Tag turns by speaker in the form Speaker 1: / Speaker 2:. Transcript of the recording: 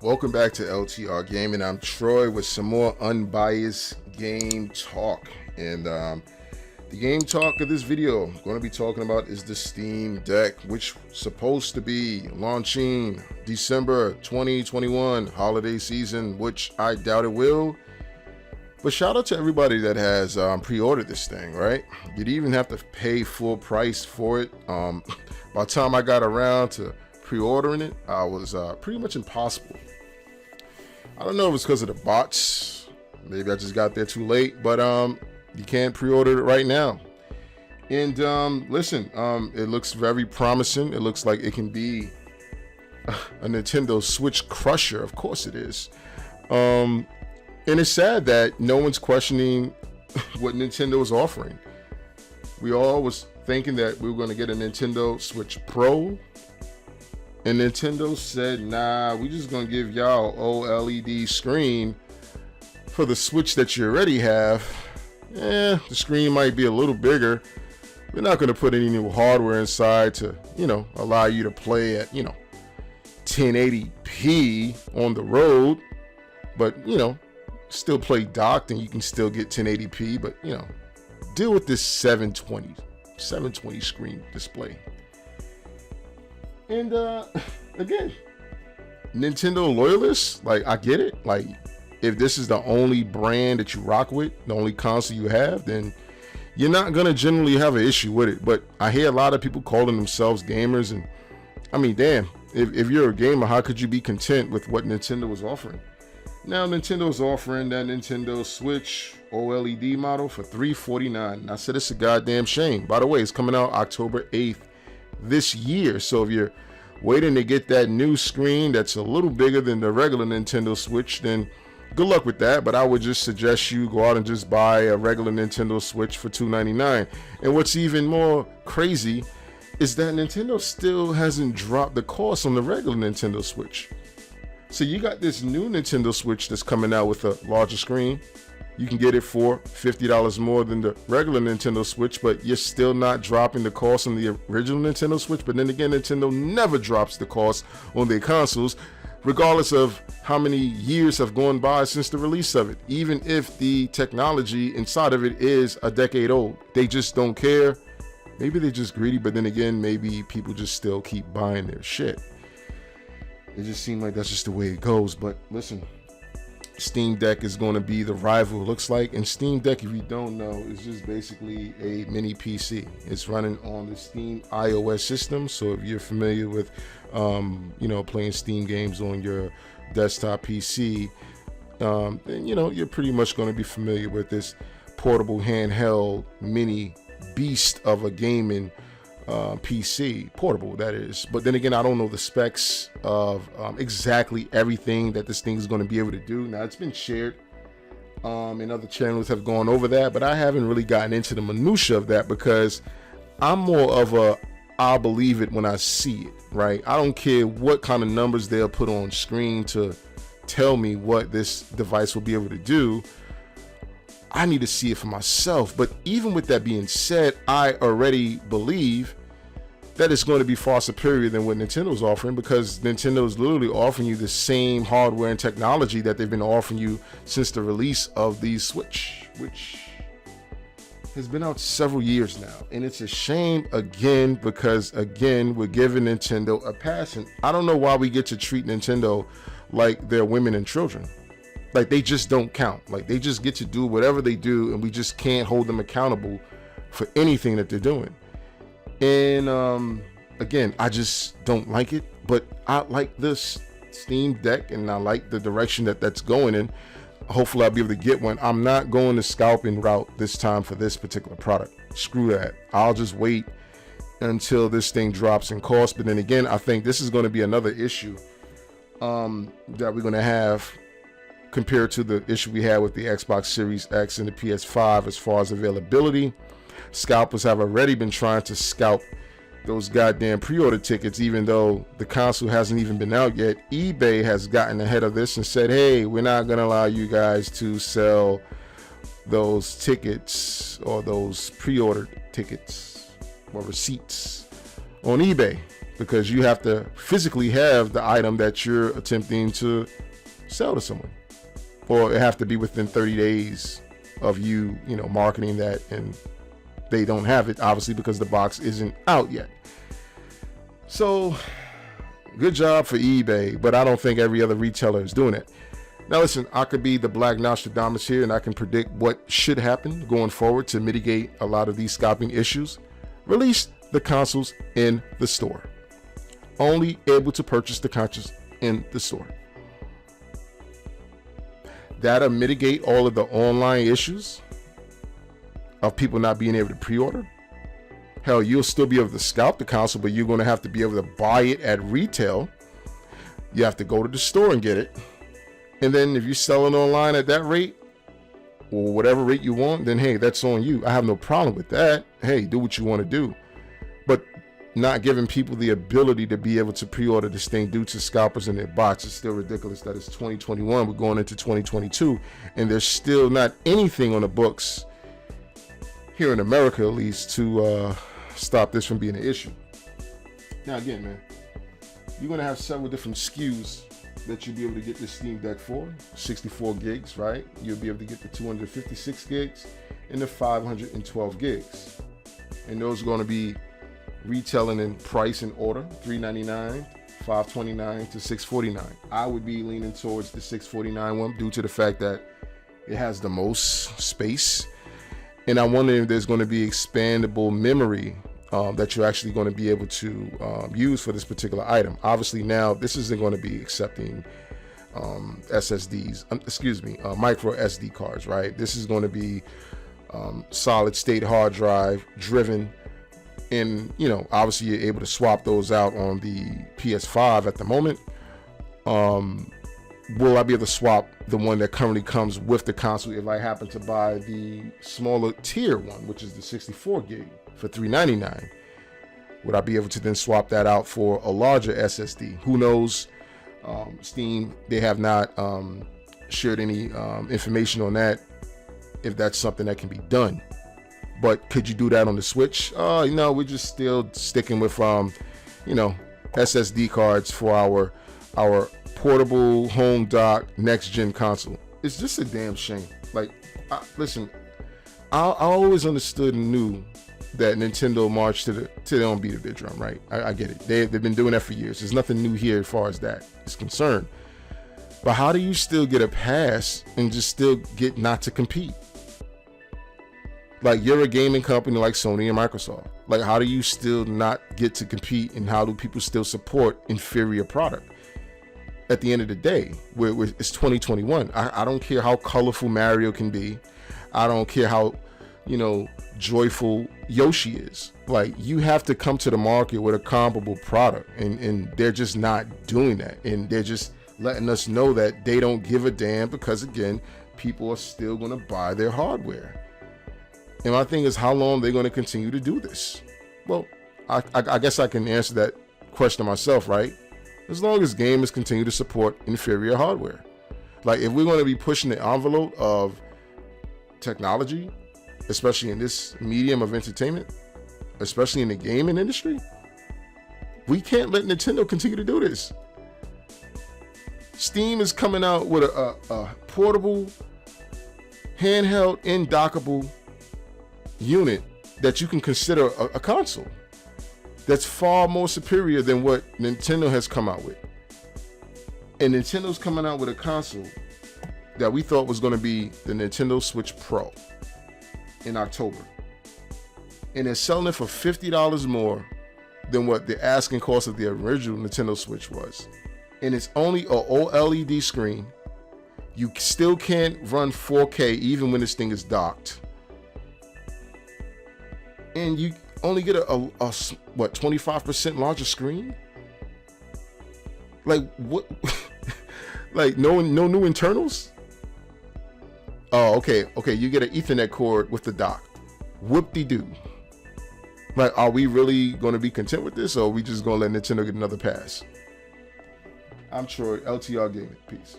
Speaker 1: Welcome back to LTR Gaming. I'm Troy with some more unbiased game talk. And the game talk of this video I'm going to be talking about is the Steam Deck, which is supposed to be launching December 2021 holiday season, which I doubt it will. But shout out to everybody that has pre-ordered this thing, right? You didn't even have to pay full price for it. By the time I got around to pre-ordering it, I was pretty much impossible. I don't know if it's because of the bots. Maybe I just got there too late, but you can't pre-order it right now. And listen, it looks very promising. It looks like it can be a Nintendo Switch crusher. Of course it is. And it's sad that no one's questioning what Nintendo is offering. We all was thinking that we were going to get a Nintendo Switch Pro. And Nintendo said, nah, we just gonna give y'all OLED screen for the Switch that you already have. The screen might be a little bigger. We're not gonna put any new hardware inside to, allow you to play at, 1080p on the road. But, still play docked and you can still get 1080p. But, deal with this 720 screen display. And again, Nintendo loyalists, like, I get it. Like, if this is the only brand that you rock with, the only console you have, then you're not gonna generally have an issue with it. But I hear a lot of people calling themselves gamers, and I mean, damn, if you're a gamer, how could you be content with what Nintendo was offering? Now Nintendo's offering that Nintendo Switch OLED model for $349, and I said it's a goddamn shame. By the way, it's coming out October 8th this year, so if you're waiting to get that new screen that's a little bigger than the regular Nintendo Switch, then good luck with that. But I would just suggest you go out and just buy a regular Nintendo Switch for $299. And what's even more crazy is that Nintendo still hasn't dropped the cost on the regular Nintendo Switch. So you got this new Nintendo Switch that's coming out with a larger screen. You can get it for $50 more than the regular Nintendo Switch, but you're still not dropping the cost on the original Nintendo Switch. But then again, Nintendo never drops the cost on their consoles, regardless of how many years have gone by since the release of it. Even if the technology inside of it is a decade old, they just don't care. Maybe they're just greedy, but then again, maybe people just still keep buying their shit. It just seems like that's just the way it goes. But listen, Steam Deck is going to be the rival, it looks like. And Steam Deck, if you don't know, is just basically a mini PC. It's running on the Steam iOS system. So if you're familiar with, playing Steam games on your desktop PC, then, you're pretty much going to be familiar with this portable handheld mini beast of a gaming PC, portable that is. But then again, I don't know the specs of exactly everything that this thing is going to be able to do. Now, it's been shared, and other channels have gone over that, but I haven't really gotten into the minutia of that because I'm more of a I'll believe it when I see it, right? I don't care what kind of numbers they'll put on screen to tell me what this device will be able to do. I need to see it for myself. But even with that being said, I already believe that it's going to be far superior than what Nintendo's offering, because Nintendo's literally offering you the same hardware and technology that they've been offering you since the release of the Switch, which has been out several years now. And it's a shame again, because again, we're giving Nintendo a pass. And I don't know why we get to treat Nintendo like they're women and children. Like, they just don't count. Like, they just get to do whatever they do, and we just can't hold them accountable for anything that they're doing. And again, I just don't like it. But I like this Steam Deck, and I like the direction that that's going in. Hopefully I'll be able to get one. I'm not going the scalping route this time for this particular product. Screw that. I'll just wait until this thing drops in cost. But then again, I think this is going to be another issue that we're going to have compared to the issue we had with the Xbox Series X and the PS5 as far as availability. Scalpers have already been trying to scalp those goddamn pre-order tickets, even though the console hasn't even been out yet. eBay has gotten ahead of this and said, hey, we're not going to allow you guys to sell those tickets or those pre-ordered tickets or receipts on eBay. because you have to physically have the item that you're attempting to sell to someone, or it have to be within 30 days of you marketing that, and they don't have it obviously because the box isn't out yet. So good job for eBay, but I don't think every other retailer is doing it. Now listen, I could be the Black Nostradamus here, and I can predict what should happen going forward to mitigate a lot of these scalping issues. Release the consoles in the store. Only able to purchase the consoles in the store. That'll mitigate all of the online issues of people not being able to pre-order. Hell, you'll still be able to scalp the console, but you're going to have to be able to buy it at retail. You have to go to the store and get it. And then if you're selling online at that rate, or whatever rate you want, then hey, that's on you. I have no problem with that. Hey, do what you want to do. But not giving people the ability to be able to pre-order this thing due to scalpers and their bots is still ridiculous. That is 2021. We're going into 2022, and there's still not anything on the books here in America, at least, to stop this from being an issue. Now again, man, you're going to have several different SKUs that you'll be able to get this Steam Deck for. 64 gigs, right? You'll be able to get the 256 gigs and the 512 gigs. And those are going to be retailing in price and order, $399, $529 to $649. I would be leaning towards the $649 one due to the fact that it has the most space. And I wonder if there's going to be expandable memory that you're actually going to be able to use for this particular item. Obviously now this isn't going to be accepting SSDs, micro SD cards, right? This is going to be solid state hard drive driven, and obviously you're able to swap those out on the PS5 at the moment. Will I be able to swap the one that currently comes with the console if I happen to buy the smaller tier one, which is the 64 gig for $399? Would I be able to then swap that out for a larger SSD? Who knows? Steam, they have not shared any information on that, if that's something that can be done. But could you do that on the Switch? We're just still sticking with SSD cards for our portable home dock next gen console. It's just a damn shame. Like, listen, I always understood and knew that Nintendo marched to their own beat of their drum, right? I get it. They've been doing that for years. There's nothing new here as far as that is concerned. But how do you still get a pass and just still get not to compete? Like, you're a gaming company like Sony and Microsoft. Like, how do you still not get to compete, and how do people still support inferior product? At the end of the day, it's 2021. I don't care how colorful Mario can be. I don't care how, joyful Yoshi is. Like, you have to come to the market with a comparable product, and they're just not doing that. And they're just letting us know that they don't give a damn because, again, people are still going to buy their hardware. And my thing is, how long they're going to continue to do this? Well, I guess I can answer that question myself, right? As long as gamers continue to support inferior hardware. Like, if we're going to be pushing the envelope of technology, especially in this medium of entertainment, especially in the gaming industry, we can't let Nintendo continue to do this. Steam is coming out with a portable, handheld, in-dockable unit that you can consider a console. That's far more superior than what Nintendo has come out with. And Nintendo's coming out with a console that we thought was going to be the Nintendo Switch Pro in October. And they're selling it for $50 more than what the asking cost of the original Nintendo Switch was. And it's only a OLED screen. You still can't run 4K even when this thing is docked. And you only get a 25% larger screen? Like, what? Like, no new internals? Oh, okay, you get an Ethernet cord with the dock. Whoop-de-doo. Like, are we really going to be content with this, or are we just going to let Nintendo get another pass? I'm Troy, LTR Gaming. Peace.